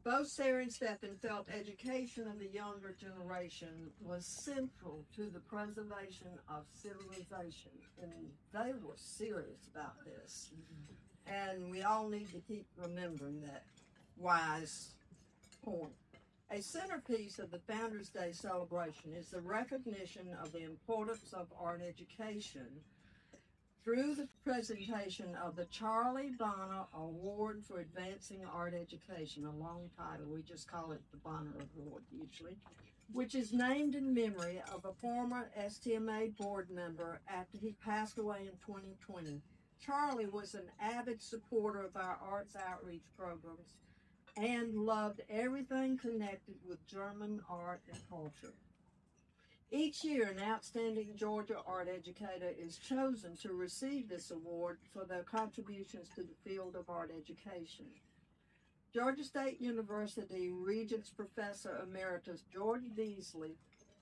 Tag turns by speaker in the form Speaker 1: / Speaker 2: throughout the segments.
Speaker 1: Both Sara and Steffen felt education of the younger generation was central to the preservation of civilization, and they were serious about this. And we all need to keep remembering that wise point. A centerpiece of the Founders' Day celebration is the recognition of the importance of art education through the presentation of the Charlie Bonner Award for Advancing Art Education, a long title, we just call it the Bonner Award usually, which is named in memory of a former STMA board member after he passed away in 2020. Charlie was an avid supporter of our arts outreach programs and loved everything connected with German art and culture. Each year, an outstanding Georgia art educator is chosen to receive this award for their contributions to the field of art education. Georgia State University Regents Professor Emeritus George Beasley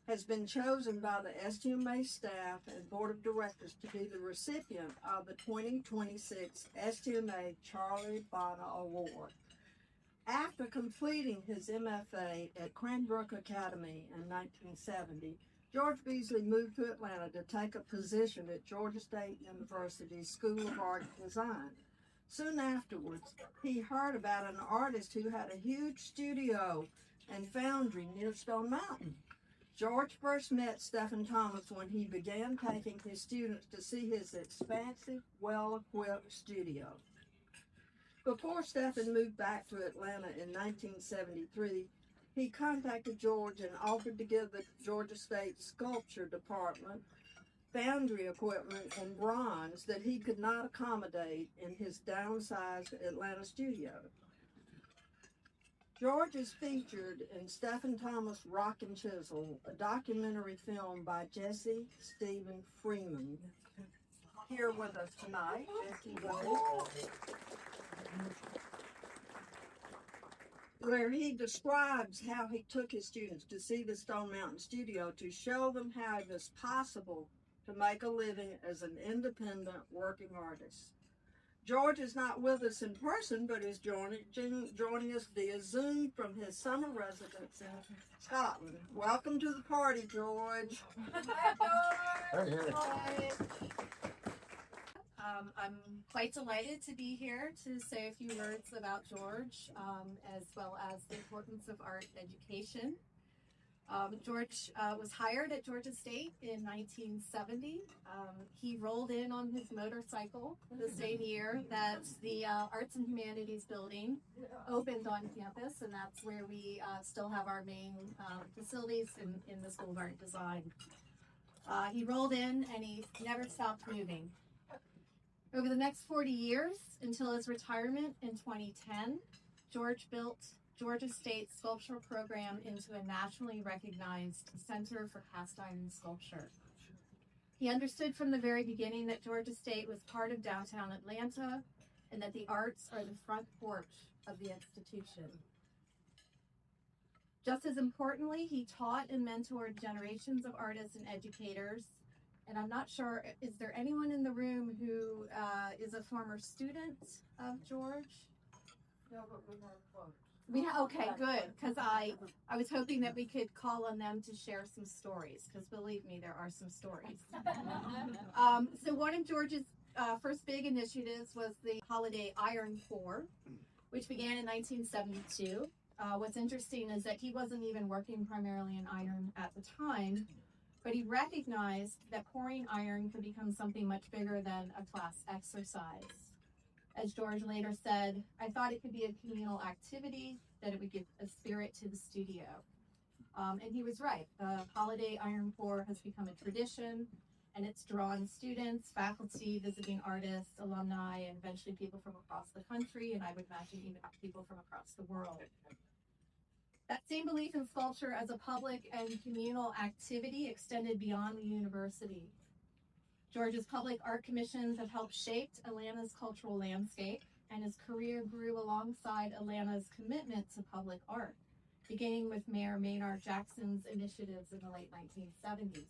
Speaker 1: has been chosen by the STMA staff and board of directors to be the recipient of the 2026 STMA Charlie Bonner Award. After completing his MFA at Cranbrook Academy in 1970, George Beasley moved to Atlanta to take a position at Georgia State University's School of Art and Design. Soon afterwards, he heard about an artist who had a huge studio and foundry near Stone Mountain. George first met Steffen Thomas when he began taking his students to see his expansive, well-equipped studio. Before Steffen moved back to Atlanta in 1973, he contacted George and offered to give the Georgia State Sculpture Department foundry equipment and bronze that he could not accommodate in his downsized Atlanta studio. George is featured in Steffen Thomas' Rock and Chisel, a documentary film by Jesse Stephen Freeman. Here with us tonight, Jesse where he describes how he took his students to see the Stone Mountain studio to show them how it was possible to make a living as an independent working artist. George is not with us in person, but is joining us via Zoom from his summer residence in Scotland. Welcome to the party, George.
Speaker 2: Hi, George.
Speaker 3: I'm quite delighted to be here to say a few words about George, as well as the importance of art education. George was hired at Georgia State in 1970. He rolled in on his motorcycle the same year that the Arts and Humanities building opened on campus, and that's where we still have our main facilities in the School of Art and Design. He rolled in and he never stopped moving. Over the next 40 years, until his retirement in 2010, George built Georgia State's sculptural program into a nationally recognized Center for Cast Iron Sculpture. He understood from the very beginning that Georgia State was part of downtown Atlanta and that the arts are the front porch of the institution. Just as importantly, he taught and mentored generations of artists and educators. And I'm not sure, is there anyone in the room who is a former student of George?
Speaker 1: No, but we have folks.
Speaker 3: Okay, good, because I was hoping that we could call on them to share some stories, because believe me, there are some stories. So one of George's first big initiatives was the Holiday Iron Corps, which began in 1972. What's interesting is that he wasn't even working primarily in iron at the time, but he recognized that pouring iron could become something much bigger than a class exercise. As George later said, I thought it could be a communal activity, that it would give a spirit to the studio. And he was right. The Holiday Iron Corps has become a tradition, and it's drawn students, faculty, visiting artists, alumni, and eventually people from across the country, and I would imagine even people from across the world. That same belief in sculpture as a public and communal activity extended beyond the university. George's public art commissions have helped shape Atlanta's cultural landscape, and his career grew alongside Atlanta's commitment to public art, beginning with Mayor Maynard Jackson's initiatives in the late 1970s.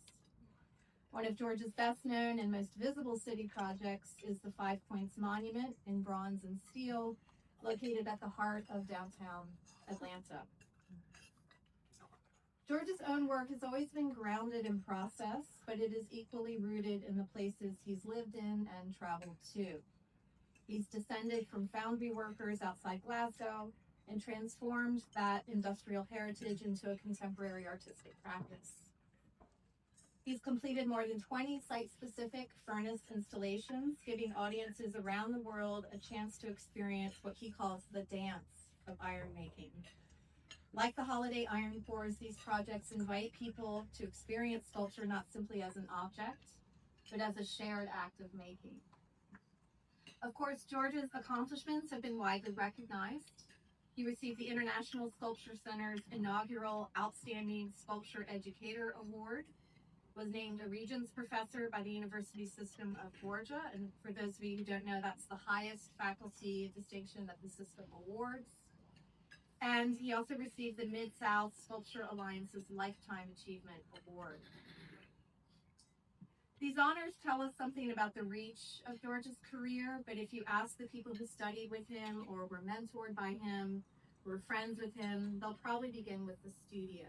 Speaker 3: One of Georgia's best known and most visible city projects is the 5 Points Monument in bronze and steel, located at the heart of downtown Atlanta. George's own work has always been grounded in process, but it is equally rooted in the places he's lived in and traveled to. He's descended from foundry workers outside Glasgow and transformed that industrial heritage into a contemporary artistic practice. He's completed more than 20 site-specific furnace installations, giving audiences around the world a chance to experience what he calls the dance of iron making. Like the holiday iron pours, these projects invite people to experience sculpture not simply as an object, but as a shared act of making. Of course, George's accomplishments have been widely recognized. He received the International Sculpture Center's inaugural Outstanding Sculpture Educator Award, was named a Regents Professor by the University System of Georgia, and for those of you who don't know, that's the highest faculty distinction that the system awards. And he also received the Mid-South Sculpture Alliance's Lifetime Achievement Award. These honors tell us something about the reach of George's career, but if you ask the people who studied with him or were mentored by him, were friends with him, they'll probably begin with the studio.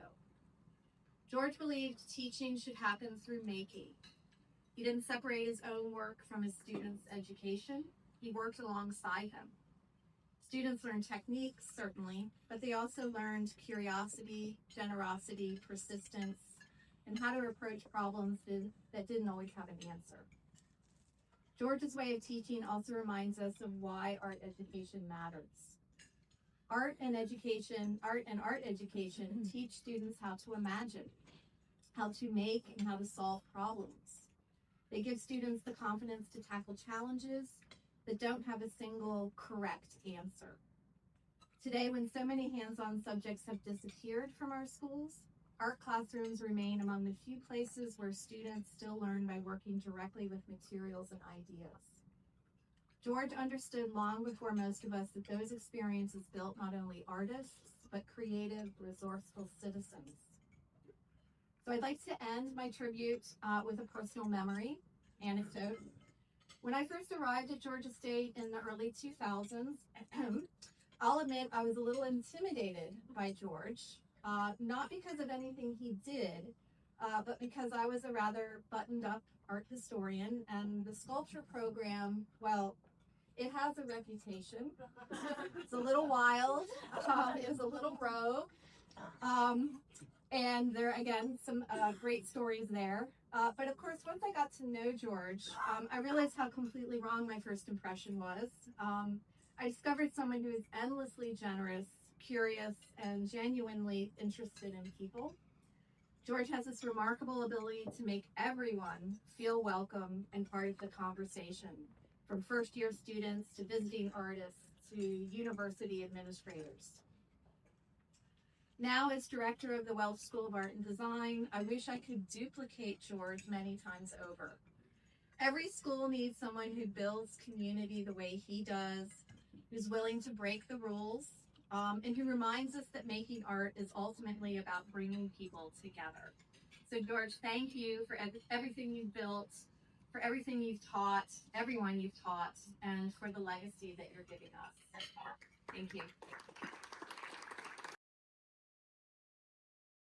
Speaker 3: George believed teaching should happen through making. He didn't separate his own work from his students' education. He worked alongside him. Students learned techniques, certainly, but they also learned curiosity, generosity, persistence, and how to approach problems that didn't always have an answer. George's way of teaching also reminds us of why art education matters. Art and art education teach students how to imagine, how to make, and how to solve problems. They give students the confidence to tackle challenges that don't have a single correct answer. Today, when so many hands-on subjects have disappeared from our schools, art classrooms remain among the few places where students still learn by working directly with materials and ideas. George understood long before most of us that those experiences built not only artists, but creative, resourceful citizens. So I'd like to end my tribute with a personal memory anecdote. When I first arrived at Georgia State in the early 2000s, I'll admit I was a little intimidated by George, not because of anything he did, but because I was a rather buttoned-up art historian, and the sculpture program, well, it has a reputation. It's a little wild. It was a little rogue. And there are, again, some great stories there. But of course, once I got to know George, I realized how completely wrong my first impression was. I discovered someone who is endlessly generous, curious, and genuinely interested in people. George has this remarkable ability to make everyone feel welcome and part of the conversation, from first-year students to visiting artists to university administrators. Now, as director of the Welch School of Art and Design, I wish I could duplicate George many times over. Every school needs someone who builds community the way he does, who's willing to break the rules, and who reminds us that making art is ultimately about bringing people together. So George, thank you for everything you've built, for everything you've taught, everyone you've taught, and for the legacy that you're giving us. Thank you.